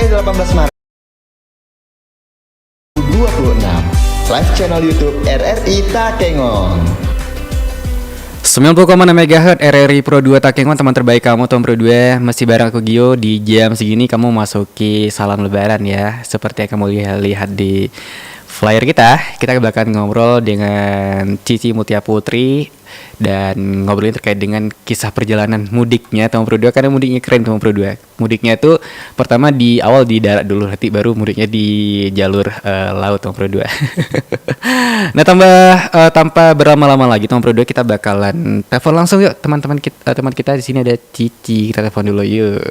hari 18 Maret 2026, live channel YouTube RRI Takengon. 90,6 MHz RRI Pro 2 Takengon, teman terbaik kamu, teman Pro 2. Masih bareng aku Gio. Di jam segini kamu masuki salam lebaran ya. Seperti yang kamu lihat di flyer kita bakal ngobrol dengan Cici Mutia Putri dan ngobrolin terkait dengan kisah perjalanan mudiknya teman Pro 2, karena mudiknya keren teman Pro 2. Mudiknya itu pertama di awal di darat dulu, nanti baru mudiknya di jalur laut teman Pro 2. Nah, tanpa berlama-lama lagi teman Pro 2, kita bakalan telepon langsung yuk teman-teman kita, teman kita di sini ada Cici. Kita telepon dulu yuk.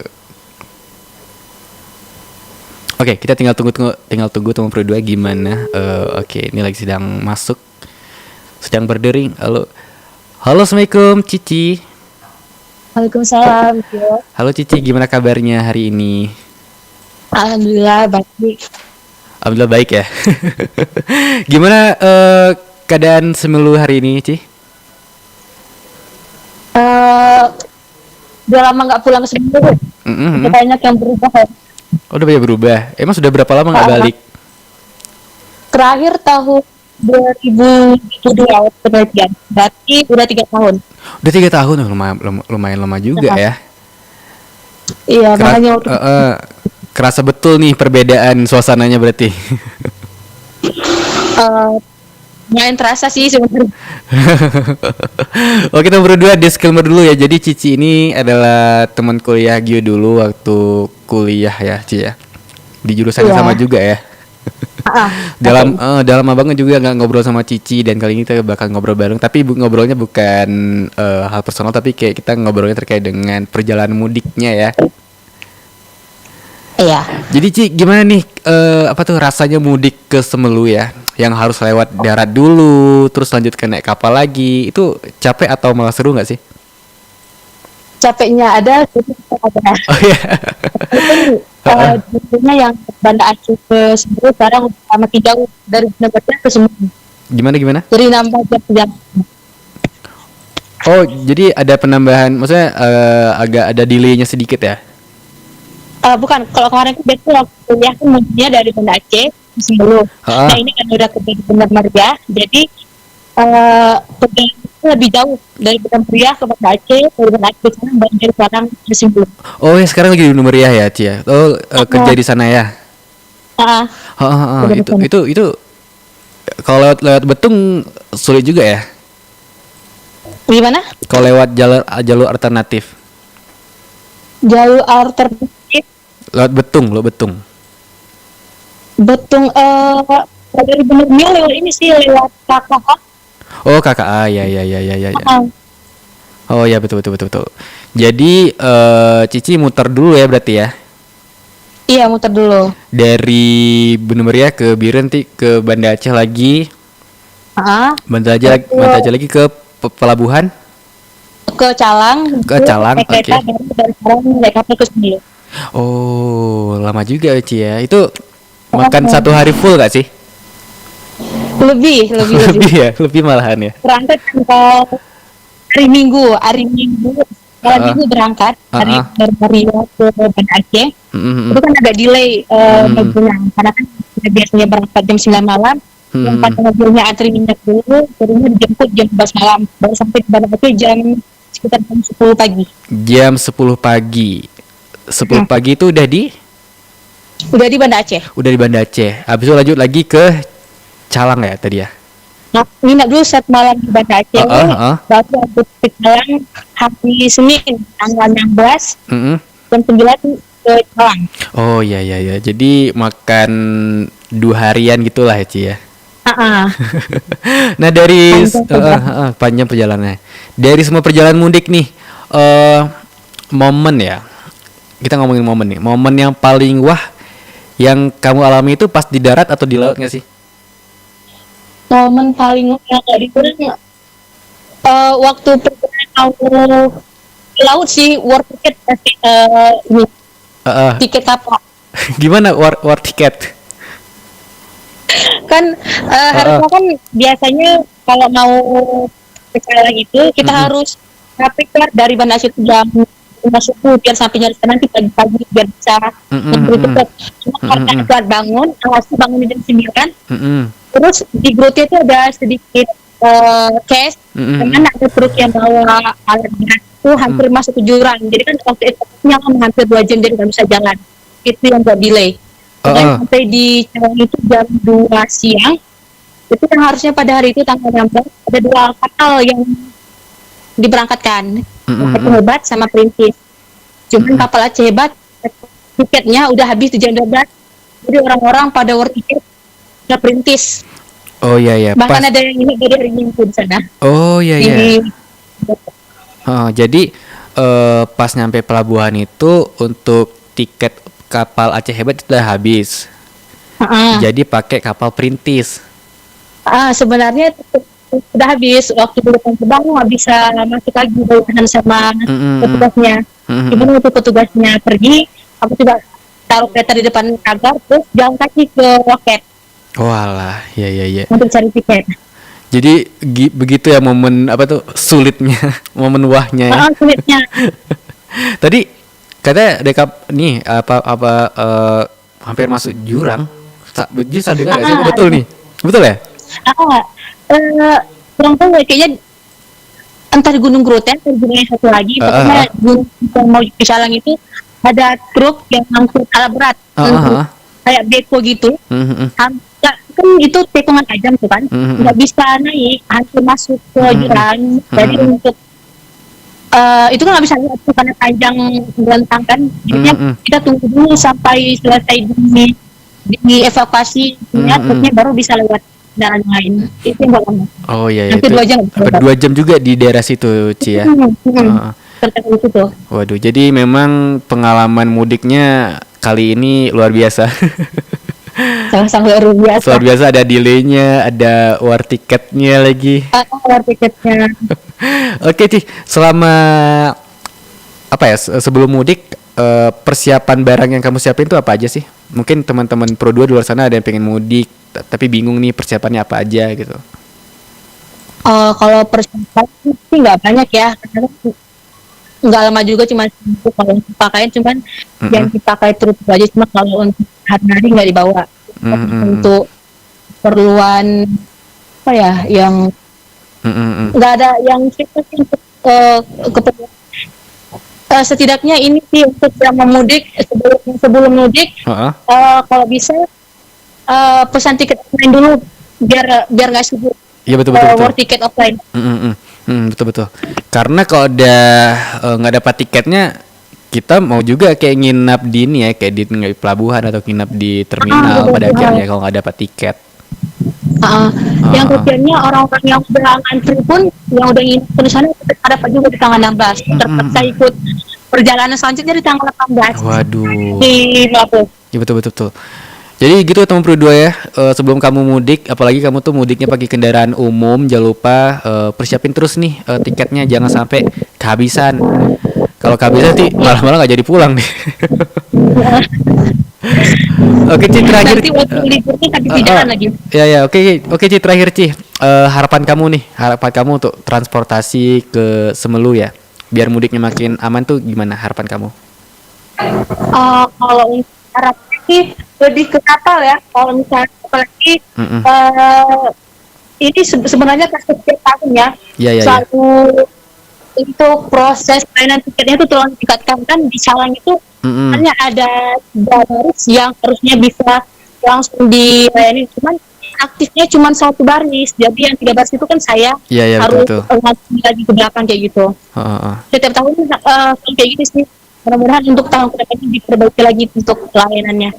Oke, kita tinggal tunggu teman Pro 2 gimana. Oke, ini lagi sedang masuk. Sedang berdering. Halo, Assalamualaikum Cici. Waalaikumsalam. Halo Cici, gimana kabarnya hari ini? Alhamdulillah baik. Alhamdulillah baik ya. Gimana keadaan Semelu hari ini, Ci? Udah lama nggak pulang ke Semelu. Banyak yang berubah. Oh, udah banyak berubah. Emang sudah berapa lama nggak balik? Terakhir tahun 2002 kemudian. Berarti udah 3 tahun. Udah 3 tahun, lumayan lama juga ya. Iya, makanya kerasa betul nih perbedaan suasananya berarti. lumayan terasa sih sebenarnya. Oke, kita berdua disclaimer dulu ya. Jadi Cici ini adalah teman kuliah Gio dulu waktu kuliah ya, Ci ya. Di jurusan yang sama juga ya. Dalam lama banget juga nggak ngobrol sama Cici, dan kali ini kita bakal ngobrol bareng. Tapi ngobrolnya bukan hal personal, tapi kayak kita ngobrolnya terkait dengan perjalanan mudiknya ya. Iya. Jadi Ci, gimana nih apa tuh rasanya mudik ke Semelu ya? Yang harus lewat darat dulu, terus lanjut ke naik kapal lagi. Itu capek atau malah seru nggak sih? Capeknya ada, ada. Oh iya. Dulunya yang Banda Aceh ke Semelu sekarang makin jauh dari Banda Aceh ke Semelu. Gimana? Jadi nambah jam. Oh, jadi ada penambahan, maksudnya agak ada delay-nya sedikit ya? Bukan, kalau kemarin itu betul waktu kuliah kan mudiknya dari Banda Aceh ke Semelu. Nah ini kan udah ke Banda Meriah, jadi perjalanan itu lebih jauh dari Banda Meriah ke Banda Aceh, dari Banda Aceh ke sana, dari sekarang ke Semelu. Oh ya, sekarang lagi di Meriah ya, Ci ya? Oh, kerja di sana ya? Itu kalau lewat Betung sulit juga ya? Gimana? Kalau lewat jalur alternatif? Jalur alternatif Lewat Betung. dari Benermil lewat ini sih, lewat KKA. Oh, KKA, ya. Oh ya, betul. Jadi Cici muter dulu ya berarti ya? Iya, muter dulu. Dari Banda Meriah ke Biren, ke Banda Aceh lagi. Banda Aceh lagi ke pelabuhan. Ke Calang. Oke. Dari sekarang naik kapal ke Semelu. Oh, lama juga Ci ya. Itu makan satu hari full gak sih? Lebih. Ya, lebih malahan ya. Berangkat hari Minggu. Minggu berangkat dari Meriah ke Banda Aceh. Itu kan agak delay mobilnya, karena kan biasanya berangkat jam 9 malam. Tempat mobilnya antri minyak dulu, turunnya dijemput jam 11 malam, baru sampai di Banda Aceh sekitar jam 10 pagi. Jam 10 pagi. 10 pagi itu udah di Banda Aceh. Udah di Banda Aceh. Habis itu lanjut lagi ke Calang ya tadi ya. Nah, nginap dulu 1 malam di Banda Aceh. Baru aku ke Calang hari Senin tanggal 16 jam 9 ke Calang. Oh iya. Jadi makan 2 harian gitulah ya, Ci ya. Nah, dari panjang perjalanannya. Dari semua perjalanan mudik nih, momen ya. Kita ngomongin momen nih. Momen yang paling wah yang kamu alami itu pas di darat atau di laut nggak sih? Momen paling wah yang nggak dikurang waktu perjalanan laut sih, war tiket pasti tiket kapal. Gimana war tiket? Kan harusnya kan biasanya kalau mau ke Calang itu kita harus rapid dari Banda Aceh jam masuk biar sampai jam nanti pagi-pagi biar bisa lebih cepat. Cuma karena telat bangun, bangun jam 9, terus di grupnya itu ada sedikit cash, dengan ada truk yang bawa alat berat itu hampir masuk ke jurang. Jadi kan waktu itu hampir 2 jam jadi nggak bisa jalan. Itu yang buat delay. Dan sampai di Cawang itu jam 2 siang, itu yang harusnya pada hari itu tanggal 16 ada 2 kapal yang diberangkatkan, Aceh Hebat sama Perintis. Cuman kapal Aceh Hebat tiketnya udah habis di jam 12, jadi orang-orang pada war tiket ke Perintis. Oh iya iya. Bahkan ada yang ini dari hari Minggu di sana. Oh iya iya. Jadi pas nyampe pelabuhan itu untuk tiket kapal Aceh Hebat itu udah habis. Jadi pakai kapal Perintis. Sebenarnya sudah habis, waktu di depan terbang nggak bisa masuk lagi bawahan sama petugasnya. Cuman waktu petugasnya pergi, aku coba taruh kereta di depan pagar, terus jalan kaki ke loket. Walah, iya. Untuk cari tiket. Jadi begitu ya momen apa tuh sulitnya, momen wahnya ya. Sulitnya. Tadi katanya dekap nih hampir masuk jurang. Bisa dengar sih? Betul nih. Betul ya? Kurang tahu ya, kayaknya entah di Gunung Groten atau gunung yang satu lagi. Pokoknya gunung yang mau ke Calang itu ada truk yang ngangkut alat berat. Kayak beko gitu. Kan itu tikungan tajam tuh kan, nggak bisa naik, hampir masuk ke jurang. Jadi untuk itu kan nggak bisa lihat tuh karena panjang gelantang kan. Jadinya kita tunggu dulu sampai selesai di evakuasi, truknya baru bisa lewat kendaraan lain. Itu yang nggak lama. Oh iya. Hampir 2 jam. 2 jam juga di daerah situ, Ci ya. Terkait itu. Waduh, jadi memang pengalaman mudiknya kali ini luar biasa. Sangat luar biasa. Luar biasa, ada delaynya, ada war tiketnya lagi. War tiketnya. Oke, Ci, selama apa ya sebelum mudik persiapan barang yang kamu siapin itu apa aja sih? Mungkin teman-teman Pro 2 di luar sana ada yang pengen mudik tapi bingung nih persiapannya apa aja gitu. Kalau persiapan sih nggak banyak ya, karena nggak lama juga, cuma kalau untuk pakaian cuman yang dipakai terus aja, cuma kalau untuk hari-hari nggak dibawa. Untuk keperluan apa ya yang nggak ada yang spesifik untuk keperluan. Setidaknya ini sih untuk yang mau mudik, sebelum mudik kalau bisa pesan tiket offline dulu biar nggak sibuk. Iya betul. War tiket offline. Betul. Karena kalau udah nggak dapat tiketnya, kita mau juga kayak nginap di ini ya, kayak di pelabuhan atau nginap di terminal pada akhirnya kalau nggak dapat tiket. Yang kecilnya orang-orang yang udah ngantri pun, yang udah nginap di sana dapat juga di tanggal 16. Terpaksa ikut perjalanan selanjutnya di tanggal 18. Waduh. Di Lampung. Iya betul. Jadi gitu teman Pro 2 ya, sebelum kamu mudik, apalagi kamu tuh mudiknya pakai kendaraan umum, jangan lupa persiapin terus nih tiketnya, jangan sampai kehabisan. Kalau kehabisan nanti malah nggak jadi pulang nih. Oke, Ci, terakhir. Nanti waktu liburnya kan di jalan lagi. Ya, oke, Ci, terakhir, Ci. Harapan kamu untuk transportasi ke Semelu ya, biar mudiknya makin aman tuh gimana harapan kamu? Kalau harapan sih lebih ke kapal ya. Kalau misalnya apalagi ini sebenarnya setiap tahun ya. Iya. Selalu untuk proses pelayanan tiketnya itu tolong ditingkatkan. Kan di Calang itu hanya ada 3 baris yang harusnya bisa langsung dilayani, cuman aktifnya cuma 1 baris. Jadi yang 3 baris itu kan saya harus lagi ke belakang kayak gitu. Setiap tahun kayak gitu sih. Mudah-mudahan untuk tahun kedepannya diperbaiki lagi untuk pelayanannya.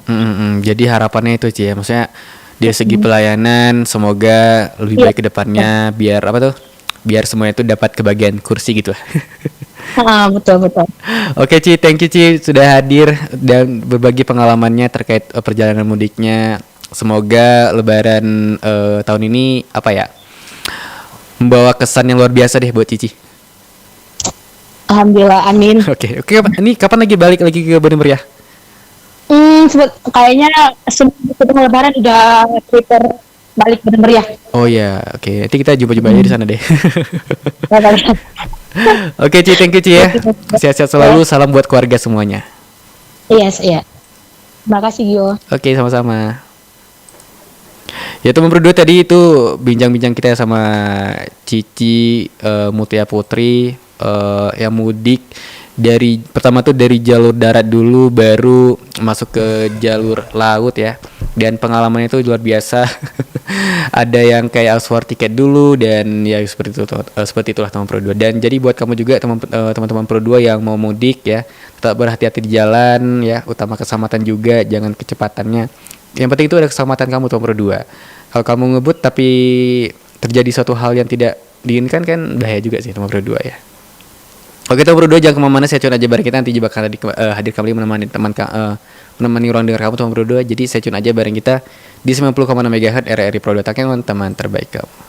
Jadi harapannya itu, Ci ya, maksudnya dari segi pelayanan semoga lebih baik ke depannya, biar apa tuh? Biar semuanya itu dapat kebagian kursi gitu. Betul. Oke, Ci, thank you, Ci, sudah hadir dan berbagi pengalamannya terkait perjalanan mudiknya. Semoga Lebaran tahun ini apa ya, membawa kesan yang luar biasa deh buat Cici. Alhamdulillah, amin. Oke. Ini kapan lagi balik lagi ke Bandung Meriah? Kayaknya sebelum Lebaran udah prepare balik bener meriah. Oh ya, oke. Nanti kita jumpa-jumpa aja di sana deh. Balik. Oke, Ci, thank you, Ci ya. Sehat-sehat selalu, salam buat keluarga semuanya. Iya, iya. Terima kasih Gio. Oke, sama-sama. Ya teman berdua, tadi itu bincang-bincang kita sama Cici Mutia Putri yang mudik dari pertama tuh dari jalur darat dulu baru masuk ke jalur laut ya. Dan pengalamannya itu luar biasa. Ada yang kayak auswar tiket dulu dan ya seperti itu seperti itulah teman Pro 2. Dan jadi buat kamu juga teman-teman Pro 2 yang mau mudik ya, tetap berhati-hati di jalan ya, utama keselamatan juga, jangan kecepatannya. Yang penting itu ada keselamatan kamu teman Pro 2. Kalau kamu ngebut tapi terjadi suatu hal yang tidak diinginkan kan bahaya juga sih teman Pro 2 ya. Oke teman Pro 2, jangan kemana-mana, saya cun aja bareng kita, nanti juga bakal hadir kembali menemani ruang dengar kamu teman Pro 2. Jadi saya cun aja bareng kita di 90,6 MHz RRI Pro 2 Takengon, teman terbaik kamu.